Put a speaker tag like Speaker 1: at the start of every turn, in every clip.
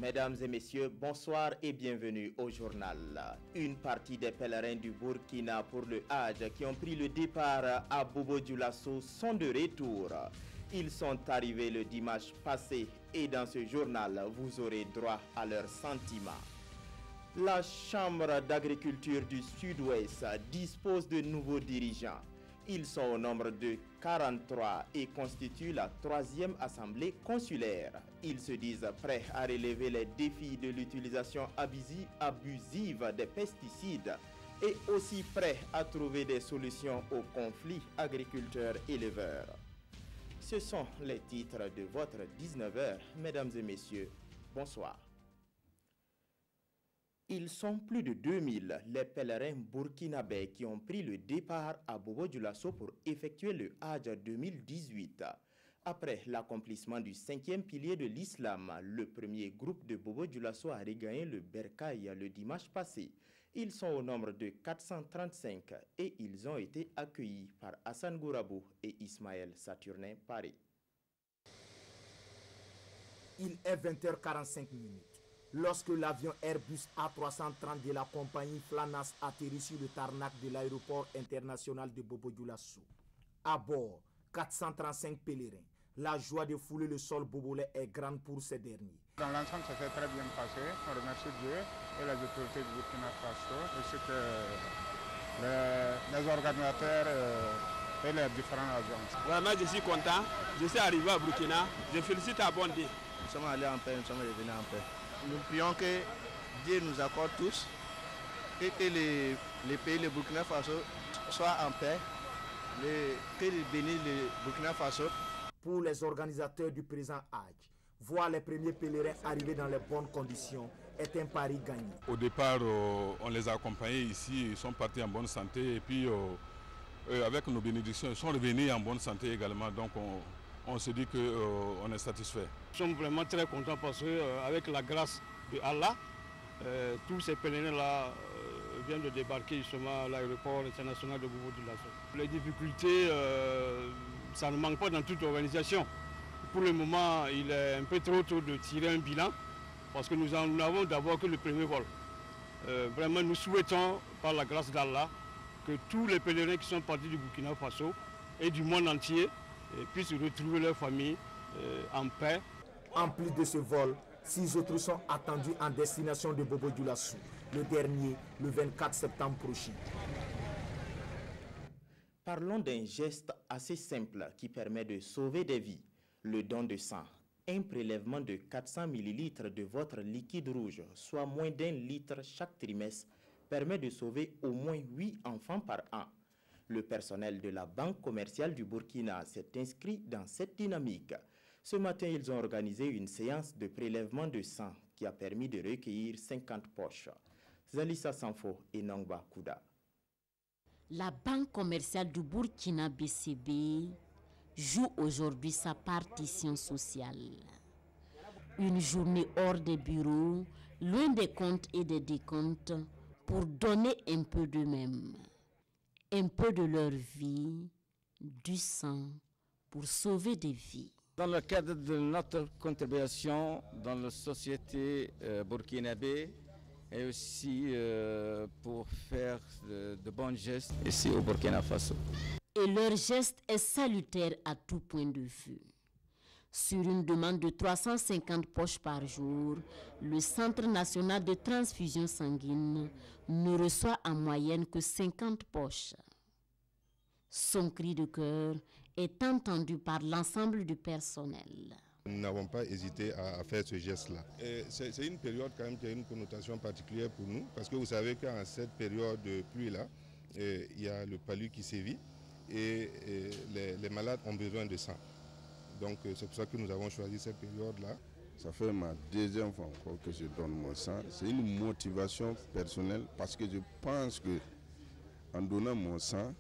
Speaker 1: Mesdames et messieurs, bonsoir et bienvenue au journal. Une partie des pèlerins du Burkina pour le Hajj qui ont pris le départ à Bobo-Dioulasso sont de retour. Ils sont arrivés le dimanche passé et dans ce journal, vous aurez droit à leurs sentiments. La Chambre d'agriculture du Sud-Ouest dispose de nouveaux dirigeants. Ils sont au nombre de 43 et constituent la 3e assemblée consulaire. Ils se disent prêts à relever les défis de l'utilisation abusive des pesticides et aussi prêts à trouver des solutions aux conflits agriculteurs-éleveurs. Ce sont les titres de votre 19h. Mesdames et messieurs, bonsoir. Ils sont plus de 2000, les pèlerins burkinabés qui ont pris le départ à Bobo-Dioulasso pour effectuer le Hajj 2018. Après l'accomplissement du 5e pilier de l'islam, le premier groupe de Bobo-Dioulasso a regagné le Bercail le dimanche passé. Ils sont au nombre de 435 et ils ont été accueillis par Hassan Gourabou et Ismaël Saturnin Paré.
Speaker 2: Il est 20h45. Lorsque l'avion Airbus A330 de la compagnie Flanas atterrit sur le tarmac de l'aéroport international de Bobo-Dioulasso. À bord, 435 pèlerins. La joie de fouler le sol bobolais est grande pour ces derniers.
Speaker 3: Dans l'ensemble, ça s'est très bien passé. On remercie Dieu et les autorités du Burkina Faso, ainsi que les organisateurs et les différents agences.
Speaker 4: Vraiment, je suis content. Je suis arrivé à Burkina. Je félicite à Bondé.
Speaker 5: Nous sommes allés en paix, nous sommes revenus en paix. Nous prions que Dieu nous accorde tous et que les pays, le Burkina Faso, soient en paix, que bénisse le Burkina Faso.
Speaker 2: Pour les organisateurs du présent Hajj, voir les premiers pèlerins arriver dans les bonnes conditions est un pari gagné.
Speaker 6: Au départ, on les a accompagnés ici, ils sont partis en bonne santé et puis avec nos bénédictions, ils sont revenus en bonne santé également. Donc on se dit qu'on est satisfait.
Speaker 4: Nous sommes vraiment très contents parce qu'avec la grâce de Allah, tous ces pèlerins-là viennent de débarquer justement à l'aéroport international de Bobo-Dioulasso. Les difficultés, ça ne manque pas dans toute organisation. Pour le moment, il est un peu trop tôt de tirer un bilan parce que nous n'avons d'abord que le premier vol. Vraiment, nous souhaitons, par la grâce d'Allah, que tous les pèlerins qui sont partis du Burkina Faso et du monde entier puissent retrouver leur famille en paix.
Speaker 2: En plus de ce vol, 6 autres sont attendus en destination de Bobo-Dioulasso, le dernier le 24 septembre prochain.
Speaker 1: Parlons d'un geste assez simple qui permet de sauver des vies, le don de sang. Un prélèvement de 400 ml de votre liquide rouge, soit moins d'1 litre chaque trimestre, permet de sauver au moins 8 enfants par an. Le personnel de la Banque commerciale du Burkina s'est inscrit dans cette dynamique. Ce matin, ils ont organisé une séance de prélèvement de sang qui a permis de recueillir 50 poches. Zalissa Sanfo et Nongba Kouda.
Speaker 7: La Banque commerciale du Burkina BCB joue aujourd'hui sa partition sociale. Une journée hors des bureaux, loin des comptes et des décomptes, pour donner un peu d'eux-mêmes, un peu de leur vie, du sang, pour sauver des vies.
Speaker 8: Dans le cadre de notre contribution dans la société burkinabé et aussi pour faire de bons gestes ici au Burkina Faso.
Speaker 7: Et leur geste est salutaire à tout point de vue. Sur une demande de 350 poches par jour, le Centre national de transfusion sanguine ne reçoit en moyenne que 50 poches. Son cri de cœur est entendu par l'ensemble du personnel.
Speaker 9: Nous n'avons pas hésité à faire ce geste-là. C'est une période quand même qui a une connotation particulière pour nous, parce que vous savez qu'en cette période de pluie-là, il y a le palu qui sévit et les malades ont besoin de sang. Donc c'est pour ça que nous avons choisi cette période-là.
Speaker 10: Ça fait ma 2e fois encore que je donne mon sang. C'est une motivation personnelle parce que je pense que en donnant mon sang,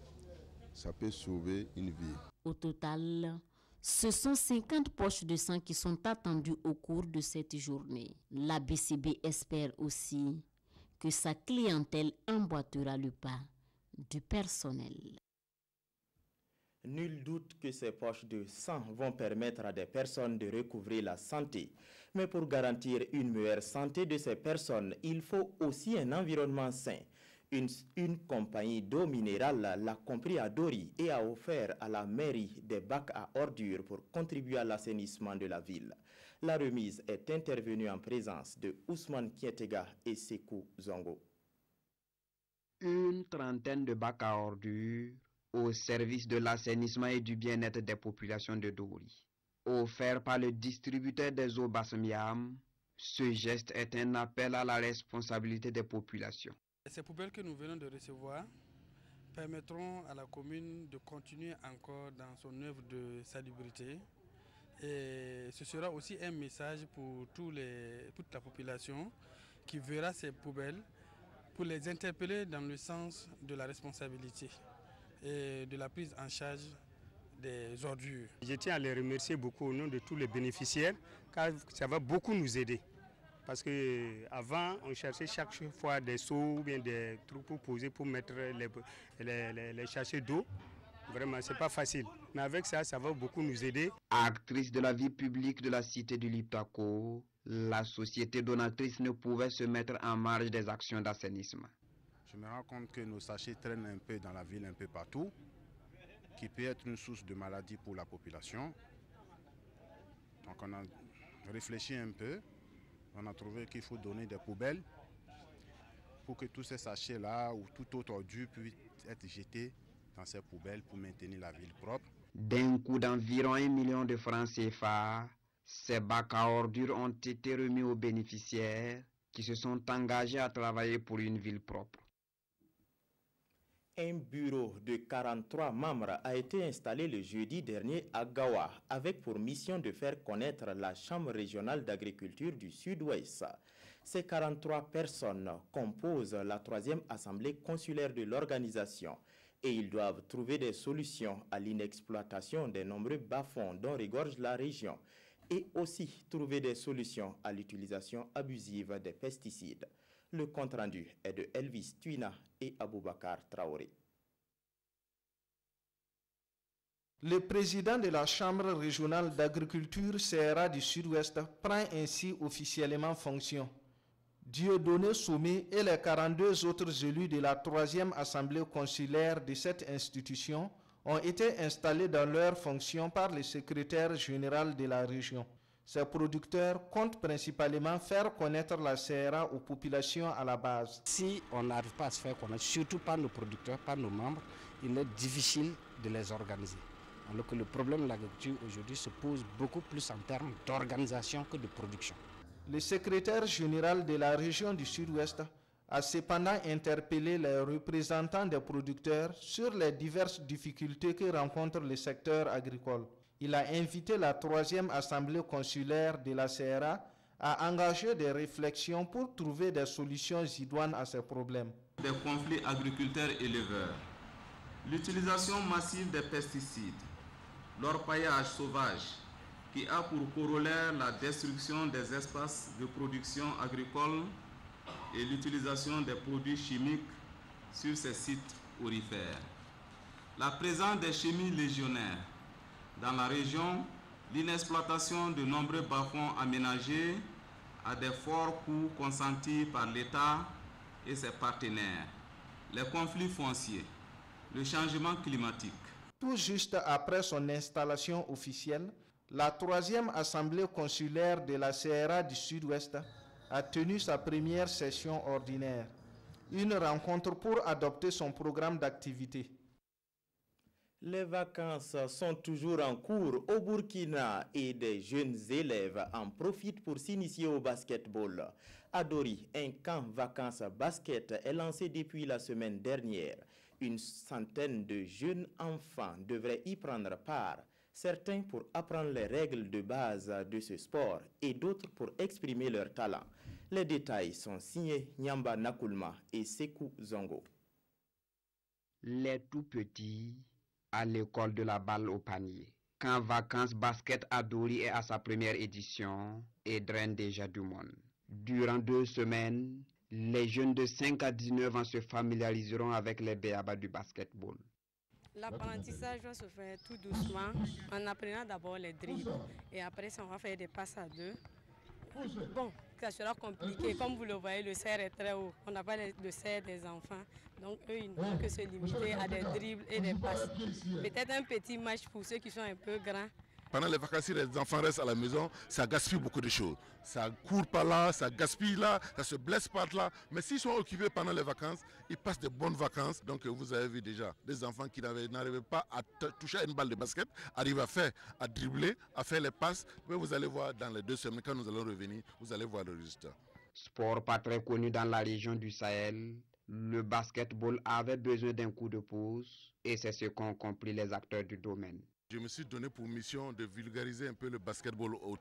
Speaker 10: ça peut sauver une vie.
Speaker 7: Au total, ce sont 50 poches de sang qui sont attendues au cours de cette journée. La BCB espère aussi que sa clientèle emboîtera le pas du personnel.
Speaker 1: Nul doute que ces poches de sang vont permettre à des personnes de recouvrer la santé. Mais pour garantir une meilleure santé de ces personnes, il faut aussi un environnement sain. Une compagnie d'eau minérale l'a compris à Dori et a offert à la mairie des bacs à ordures pour contribuer à l'assainissement de la ville. La remise est intervenue en présence de Ousmane Kietega et Sekou Zongo.
Speaker 11: Une trentaine de bacs à ordures au service de l'assainissement et du bien-être des populations de Dori. Offert par le distributeur des eaux Bassamiam, ce geste est un appel à la responsabilité des populations.
Speaker 4: Ces poubelles que nous venons de recevoir permettront à la commune de continuer encore dans son œuvre de salubrité. Et ce sera aussi un message pour toute la population qui verra ces poubelles pour les interpeller dans le sens de la responsabilité et de la prise en charge des ordures.
Speaker 3: Je tiens à les remercier beaucoup au nom de tous les bénéficiaires car ça va beaucoup nous aider. Parce qu'avant, on cherchait chaque fois des seaux ou bien des trucs pour poser, pour mettre les sachets d'eau. Vraiment, ce n'est pas facile. Mais avec ça, ça va beaucoup nous aider.
Speaker 11: Actrice de la vie publique de la cité du Liptako, la société donatrice ne pouvait se mettre en marge des actions d'assainissement.
Speaker 12: Je me rends compte que nos sachets traînent un peu dans la ville, un peu partout, qui peut être une source de maladie pour la population. Donc on a réfléchi un peu. On a trouvé qu'il faut donner des poubelles pour que tous ces sachets-là ou tout autre ordure puisse être jeté dans ces poubelles pour maintenir la ville propre.
Speaker 11: D'un coût d'environ 1 million de francs CFA, ces bacs à ordures ont été remis aux bénéficiaires qui se sont engagés à travailler pour une ville propre.
Speaker 1: Un bureau de 43 membres a été installé le jeudi dernier à Gawa avec pour mission de faire connaître la Chambre régionale d'agriculture du Sud-Ouest. Ces 43 personnes composent la 3e assemblée consulaire de l'organisation et ils doivent trouver des solutions à l'inexploitation des nombreux bas-fonds dont regorge la région et aussi trouver des solutions à l'utilisation abusive des pesticides. Le compte-rendu est de Elvis Tuina et Aboubakar Traoré.
Speaker 2: Le président de la Chambre régionale d'agriculture CRA du Sud-Ouest prend ainsi officiellement fonction. Dieudonné Sommé et les 42 autres élus de la 3e assemblée consulaire de cette institution ont été installés dans leurs fonctions par le secrétaire général de la région. Ces producteurs comptent principalement faire connaître la CRA aux populations à la base.
Speaker 13: Si on n'arrive pas à se faire connaître, surtout par nos producteurs, par nos membres, il est difficile de les organiser. Alors que le problème de l'agriculture aujourd'hui se pose beaucoup plus en termes d'organisation que de production.
Speaker 2: Le secrétaire général de la région du Sud-Ouest a cependant interpellé les représentants des producteurs sur les diverses difficultés que rencontre le secteur agricole. Il a invité la 3e assemblée consulaire de la CRA à engager des réflexions pour trouver des solutions idoines à ces problèmes.
Speaker 14: Des conflits agriculteurs-éleveurs, l'utilisation massive des pesticides, l'orpaillage sauvage qui a pour corollaire la destruction des espaces de production agricole et l'utilisation des produits chimiques sur ces sites aurifères. La présence des chimies légionnaires dans la région, l'inexploitation de nombreux bas-fonds aménagés à des forts coûts consentis par l'État et ses partenaires, les conflits fonciers, le changement climatique.
Speaker 2: Tout juste après son installation officielle, la 3e assemblée consulaire de la CRA du Sud-Ouest a tenu sa première session ordinaire, une rencontre pour adopter son programme d'activité.
Speaker 1: Les vacances sont toujours en cours au Burkina et des jeunes élèves en profitent pour s'initier au basketball. À Dori, un camp vacances basket est lancé depuis la semaine dernière. Une centaine de jeunes enfants devraient y prendre part, certains pour apprendre les règles de base de ce sport et d'autres pour exprimer leur talent. Les détails sont signés Nyamba Nakulma et Sekou Zongo.
Speaker 11: Les tout petits à l'école de la balle au panier. Quand Vacances Basket à Dori est à sa première édition et draine déjà du monde. Durant 2 semaines, les jeunes de 5 à 19 ans se familiariseront avec les béabas du basketball.
Speaker 15: L'apprentissage va se faire tout doucement en apprenant d'abord les dribbles et après ça on va faire des passes à deux. Bon, ça sera compliqué. Comme vous le voyez, le cerf est très haut. On n'a pas le cerf des enfants. Donc eux, ils ne vont que se limiter à des dribbles et des passes. Peut-être un petit match pour ceux qui sont un peu grands.
Speaker 16: Pendant les vacances, si les enfants restent à la maison, ça gaspille beaucoup de choses. Ça court par là, ça gaspille là, ça se blesse par là. Mais s'ils sont occupés pendant les vacances, ils passent de bonnes vacances. Donc vous avez vu déjà des enfants qui n'arrivaient pas à toucher à une balle de basket, arrivent à dribbler, à faire les passes. Mais vous allez voir dans les 2 semaines, quand nous allons revenir, vous allez voir le résultat.
Speaker 11: Sport pas très connu dans la région du Sahel, le basketball avait besoin d'un coup de pouce et c'est ce qu'ont compris les acteurs du domaine.
Speaker 16: Je me suis donné pour mission de vulgariser un peu le basketball au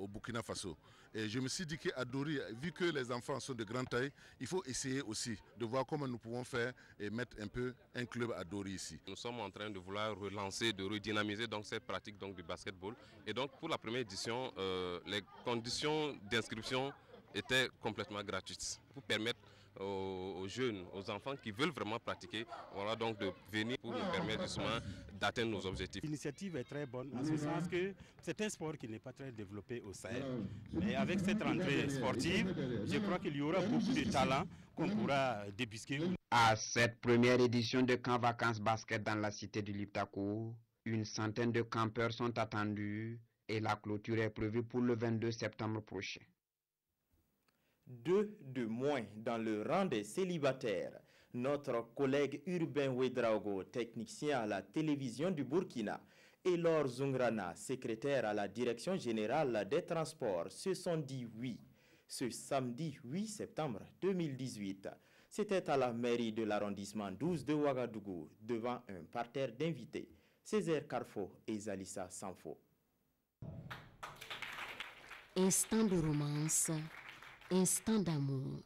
Speaker 16: Burkina Faso. Et je me suis dit qu'à Dori, vu que les enfants sont de grande taille, il faut essayer aussi de voir comment nous pouvons faire et mettre un peu un club à Dori ici.
Speaker 17: Nous sommes en train de vouloir relancer, de redynamiser donc cette pratique donc, du basketball. Et donc pour la première édition, les conditions d'inscription étaient complètement gratuites pour permettre aux jeunes, aux enfants qui veulent vraiment pratiquer, voilà, donc de venir pour nous permettre justement d'atteindre nos objectifs.
Speaker 3: L'initiative est très bonne en ce sens que c'est un sport qui n'est pas très développé au Sahel. Mais avec cette rentrée sportive, je crois qu'il y aura beaucoup de talents qu'on pourra débusquer.
Speaker 11: À cette première édition de camp vacances basket dans la cité du Liptako, une centaine de campeurs sont attendus et la clôture est prévue pour le 22 septembre prochain.
Speaker 1: 2 de moins dans le rang des célibataires. Notre collègue Urbain Ouedraogo, technicien à la télévision du Burkina, et Laure Zungrana, secrétaire à la direction générale des transports, se sont dit oui. Ce samedi 8 septembre 2018, c'était à la mairie de l'arrondissement 12 de Ouagadougou, devant un parterre d'invités, Césaire Carfo et Zalissa Sanfo.
Speaker 7: Instant de romance, instant d'amour.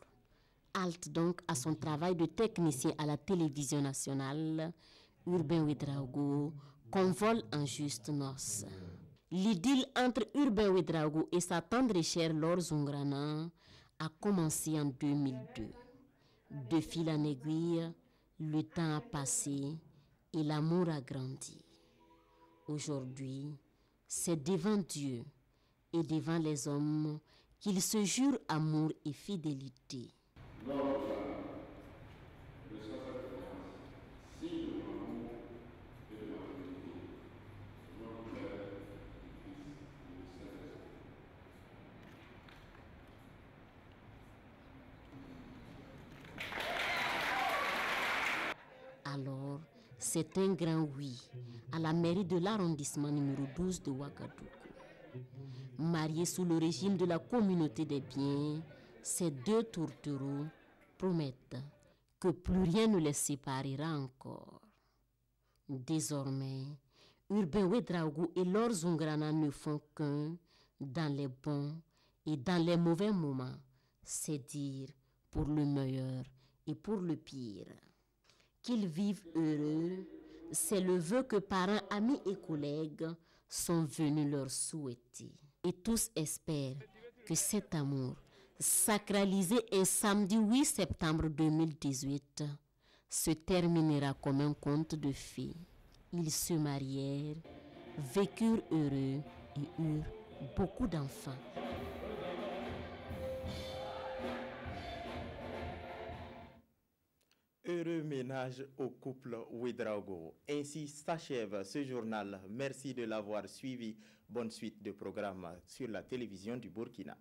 Speaker 7: Halte donc à son travail de technicien à la télévision nationale, Urbain Ouedraogo convole en juste noces. L'idylle entre Urbain Ouedraogo et sa tendre et chère Laure Zungrana a commencé en 2002. De fil en aiguille, le temps a passé et l'amour a grandi. Aujourd'hui, c'est devant Dieu et devant les hommes qu'ils se jurent amour et fidélité. Alors, c'est un grand oui à la mairie de l'arrondissement numéro 12 de Ouagadougou. Mariés sous le régime de la communauté des biens, ces 2 tourtereaux promettent que plus rien ne les séparera encore. Désormais, Urbain Ouedraogo et Laure Zungrana ne font qu'un dans les bons et dans les mauvais moments, c'est dire pour le meilleur et pour le pire. Qu'ils vivent heureux, c'est le vœu que parents, amis et collègues sont venus leur souhaiter. Et tous espèrent que cet amour, sacralisé un samedi 8 septembre 2018, se terminera comme un conte de fées. Ils se marièrent, vécurent heureux et eurent beaucoup d'enfants.
Speaker 1: Heureux ménage au couple Ouedraogo. Ainsi s'achève ce journal. Merci de l'avoir suivi. Bonne suite de programmes sur la télévision du Burkina.